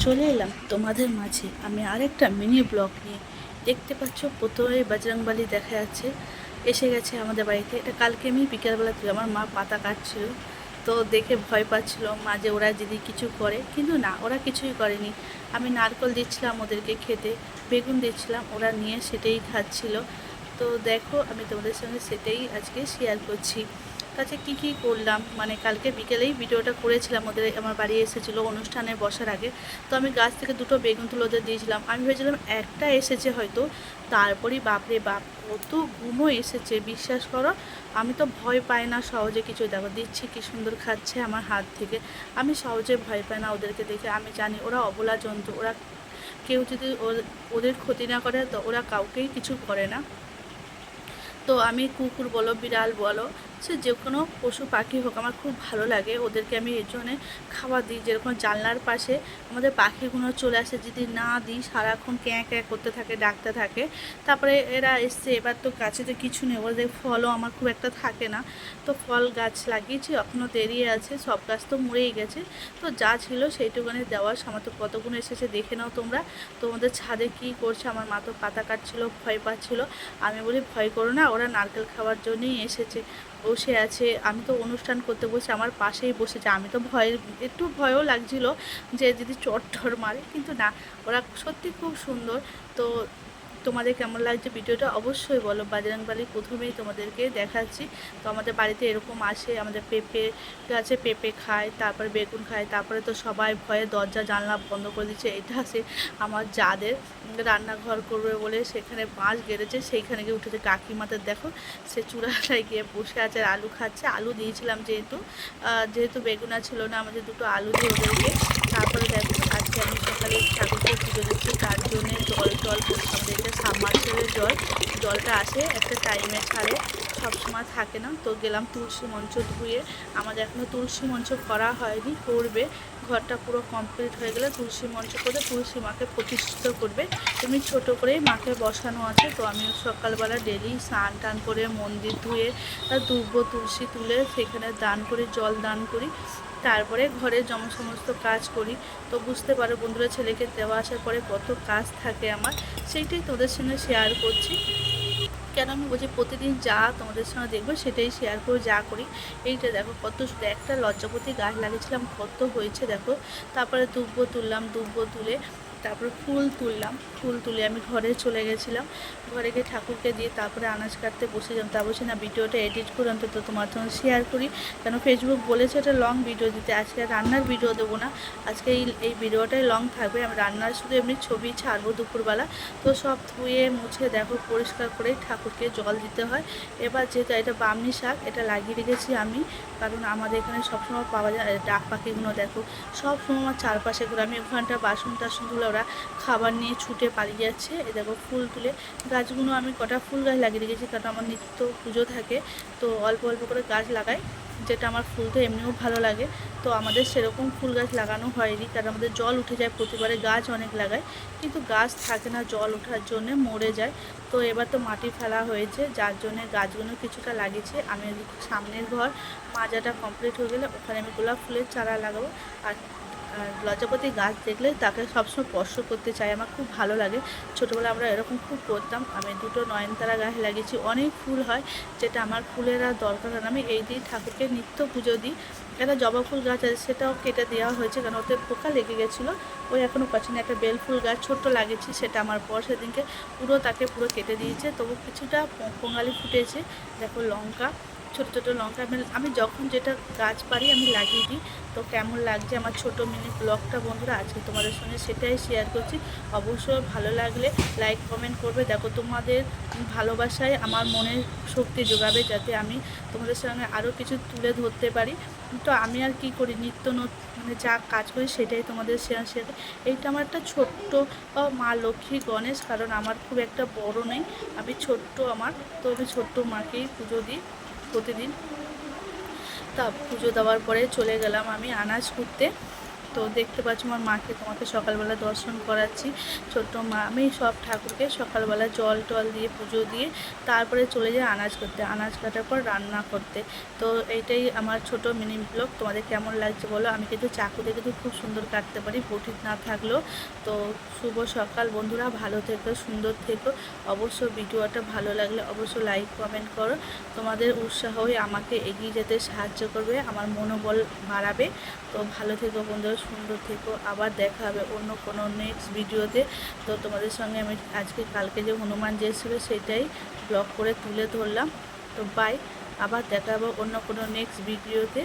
চলে এলাম তোমাদের মাঝে আমি আরেকটা মিনি ব্লগ নিয়ে। দেখতে পাচ্ছ প্রথমে বজরংবলী দেখা যাচ্ছে, এসে গেছে আমাদের বাড়িতে। এটা কালকে আমি বিকেলবেলা থেকে আমার মা পাতা কাটছিল, তো দেখে ভয় পাচ্ছিল মা যে ওরা যদি কিছু করে, কিন্তু না, ওরা কিছুই করেনি। আমি নারকল দিচ্ছিলাম ওদেরকে খেতে, বেগুন দিচ্ছিলাম, ওরা নিয়ে সেটাই খাচ্ছিল। তো দেখো, আমি তোমাদের সঙ্গে সেটাই আজকে শেয়ার করছি। কাছে কি কি করলাম, মানে কালকে বিকেলেই ভিডিওটা করেছিলাম। ওদের আমার বাড়ি এসেছিলো অনুষ্ঠানে বসার আগে, তো আমি গাছ থেকে দুটো বেগুন তুলে ওদের দিয়েছিলাম। আমি ভেবেছিলাম একটা এসেছে হয়তো, তারপরেই বাপরে বাপ কত গুণও এসেছে, বিশ্বাস করো। আমি তো ভয় পাই না সহজে কিছু, দেখো দিচ্ছি কি সুন্দর খাচ্ছে আমার হাত থেকে। আমি সহজে ভয় পাই না ওদেরকে দেখে। আমি জানি ওরা অবলা জন্তু, ওরা কেউ যদি ওদের ক্ষতি না করে তো ওরা কাউকেই কিছু করে না। তো আমি কুকুর বলো, বিড়াল বলো, সে যে কোনো পশু পাখি হোক, আমার খুব ভালো লাগে। ওদেরকে আমি এর জন্যে খাবার দিই। যেরকম জানলার পাশে আমাদের পাখিগুলো চলে আসে, যদি না দিই সারাক্ষণ ক্যাঁ ক্যাঁ করতে থাকে, ডাকতে থাকে। তারপরে এরা এসছে, এবার তো গাছেতে কিছু নেই, ওদের ফলও আমার খুব একটা থাকে না। তো ফল গাছ লাগিয়েছি, এখনও দেরি আছে, সব গাছ তো মরেই গেছে। তো যা ছিল সেইটুকুনি দেওয়ার সামর্থ্য কতগুলো এসেছে দেখে নাও তোমরা। তোমাদের ছাদে কি করছে, আমার মা তো পাতা কাটছিল, ভয় পাচ্ছিল। আমি বলি ভয় করো না, ওরা নারকেল খাওয়ার জন্যই এসেছে, বসে আছে। আমি তো অনুষ্ঠান করতে বসে আমার পাশেই বসেছে। আমি তো একটু ভয়ও লাগছিল যে যদি চট ঠর মারে, কিন্তু না, ওরা সত্যি খুব সুন্দর। তো তোমাদের কেমন লাগছে ভিডিওটা অবশ্যই বলো। বজরংবলী প্রথমেই তোমাদেরকে দেখাচ্ছি। তো আমাদের বাড়িতে এরকম আসে, আমাদের পেঁপে গাছে পেঁপে খায়, তারপরে বেগুন খায়। তারপরে তো সবাই ভয়ে দরজা জানলা বন্ধ করে দিচ্ছে। এটা আসে আমার যাদের রান্নাঘর করবে বলে সেখানে বাঁশ গেড়েছে, সেইখানে গিয়ে উঠেছে। কাকিমাদের দেখো, সে চূড়াটায় গিয়ে বসে আছে আর আলু খাচ্ছে। আলু দিয়েছিলাম যেহেতু বেগুনা ছিল না, আমাদের দুটো আলু দিয়ে ওদেরকে। তারপরে দেখো, আজকে আমি সকালে ঠাকুরকে পুজো দিচ্ছি, তার জন্যে জল করছি। আমাদের এটা সাবমার্সেলের জলটা আসে একটা টাইমে ছাড়ে, সবসময় থাকে না। তো গেলাম তুলসী মঞ্চ ধুয়ে, আমাদের এখনও তুলসী মঞ্চ করা হয়নি, করবে। ঘরটা পুরো কমপ্লিট হয়ে গেলে তুলসী মঞ্চ করে তুলসী মাকে প্রতিষ্ঠিত করবে। এমনি ছোটো করেই মাকে বসানো আছে। তো আমি সকালবেলা ডেলি স্নান টান করে মন্দির ধুয়ে দুব্ব তুলসী তুলে সেখানে দান করি, জল দান করি। তারপরে ঘরের সমস্ত কাজ করি। তো বুঝতে পারো বন্ধুরা, ছেলেকে দেওয়া আসার পরে কত কাজ থাকে আমার, সেইটাই তোদের সঙ্গে শেয়ার করছি। কেন আমি বলছি প্রতিদিন যা তোমাদের সঙ্গে দেখবো সেটাই শেয়ার করে যা করি। এইটা দেখো কত শুধু একটা লজ্জাপতি গাছ লাগিয়েছিলাম, কত হয়েছে দেখো। তারপরে দুব্ব তুললাম, দুব্ব তুলে তারপরে ফুল তুলে আমি ঘরে চলে গেছিলাম। ঘরে গিয়ে ঠাকুরকে দিয়ে তারপরে আনাজ কাটতে বসে যাম। তা বলছি না, ভিডিওটা এডিট করে অন্তত তোমার সঙ্গে শেয়ার করি, কেন ফেসবুক বলেছে এটা লং ভিডিও দিতে। আজকে রান্নার ভিডিও দেবো না, আজকে এই ভিডিওটাই লং থাকবে। আমি রান্নার শুধু এমনি ছবি ছাড়বো দুপুরবেলা। তো সব ধুয়ে মুছে দেখো পরিষ্কার করে ঠাকুরকে জল দিতে হয়। এবার যেহেতু এটা বামনি শাক, এটা লাগিয়ে রেখেছি আমি, কারণ আমাদের এখানে সবসময় পাওয়া যায়। ডাক পাখিগুলো দেখো সবসময় আমার চারপাশে ঘুরে। আমি ওখানটা বাসন টাসনগুলো ওরা খাবার নিয়ে ছুটে পালিয়ে যাচ্ছে। এ দেখো ফুল তুলে গাছগুলো আমি কটা ফুল গাছ লাগিয়ে রেখেছি, কারণ আমার নিত্য পুজো থাকে। তো অল্প অল্প করে গাছ লাগাই, যেটা আমার ফুল তো এমনিও ভালো লাগে। তো আমাদের সেরকম ফুল গাছ লাগানো হয়নি, কারণ আমাদের জল উঠে যায় প্রতিবারে। গাছ অনেক লাগাই কিন্তু গাছ থাকে না, জল ওঠার জন্যে মরে যায়। তো এবার তো মাটি ফেলা হয়েছে, যার জন্যে গাছগুলো কিছুটা লাগিয়েছে। আমি সামনের ঘর মাজাটা কমপ্লিট হয়ে গেলে ওখানে আমি গোলাপ ফুলের চারা লাগাবো। আর লজ্জাপতি গাছ দেখলে তাকে সবসময় স্পর্শ করতে চাই, আমার খুব ভালো লাগে। ছোটোবেলা আমরা এরকম খুব করতাম। আমি দুটো নয়নতারা গাছ লাগিয়েছি, অনেক ফুল হয়, যেটা আমার ফুলের আর দরকার হয় না। আমি এই দিয়ে ঠাকুরকে নিত্য পুজো দিই। একটা জবা ফুল গাছ আছে, সেটাও কেটে দেওয়া হয়েছে, কারণ ওতে পোকা লেগে গেছিলো, ওই এখনও পাচ্ছি না। একটা বেল ফুল গাছ ছোট্ট লাগিয়েছি, সেটা আমার পর সেদিনকে তাকে পুরো কেটে দিয়েছে। তবু কিছুটা পোঙালি ফুটেছে। দেখো লঙ্কা, ছোটো ছোটো লঙ্কা আমি যখন যেটা গাছ পারি আমি লাগিয়ে দিই। তো কেমন লাগছে আমার ছোটো মিনি ব্লগটা বন্ধুরা, আজকে তোমাদের সঙ্গে সেটাই শেয়ার করছি। অবশ্যই ভালো লাগলে লাইক কমেন্ট করবে। দেখো তোমাদের ভালোবাসায় আমার মনের শক্তি যোগাবে, যাতে আমি তোমাদের সঙ্গে আরও কিছু তুলে ধরতে পারি। তো আমি আর কি করি, মানে যা কাজ করি সেটাই তোমাদের শেয়ার। এইটা আমার একটা ছোট্ট মা লক্ষ্মী গণেশ, কারণ আমার খুব একটা বড় নেই, আমি ছোট্ট আমার। তো আমি ছোট্ট মাকেই পুজো দিই প্রতিদিন। তা পুজো দেওয়ার পরে চলে গেলাম আমি আনাজ কুটতে। তো দেখতে পাচ্ছ আমার মাকে তোমাকে সকালবেলা দর্শন করাচ্ছি। ছোট্ট মা, আমি সব ঠাকুরকে সকালবেলা জল টল দিয়ে পুজো দিয়ে তারপরে চলে যাই আনাজ করতে, আনাজ কাটার পর রান্না করতে। তো এইটাই আমার ছোট মিনি ব্লগ। তোমাদের কেমন লাগছে বলো। আমি কিন্তু চাকুতে কিন্তু খুব সুন্দর কাটতে পারি, বটি না থাকলেও। তো শুভ সকাল বন্ধুরা, ভালো থেকো, সুন্দর থেকো। অবশ্য ভিডিওটা ভালো লাগলে অবশ্যই লাইক কমেন্ট করো। তোমাদের উৎসাহই আমাকে এগিয়ে যেতে সাহায্য করবে, আমার মনোবল বাড়াবে। তো ভালো থেকো বন্ধুরা, সুন্দর থেকো। আবার দেখা হবে অন্য কোনো নেক্সট ভিডিওতে। তো তোমাদের সঙ্গে আমি আজকে কালকে যে হনুমান যে ছিল সেটাই ব্লগ করে তুলে ধরলাম। তো বাই, আবার দেখা হবে অন্য কোনো নেক্সট ভিডিওতে।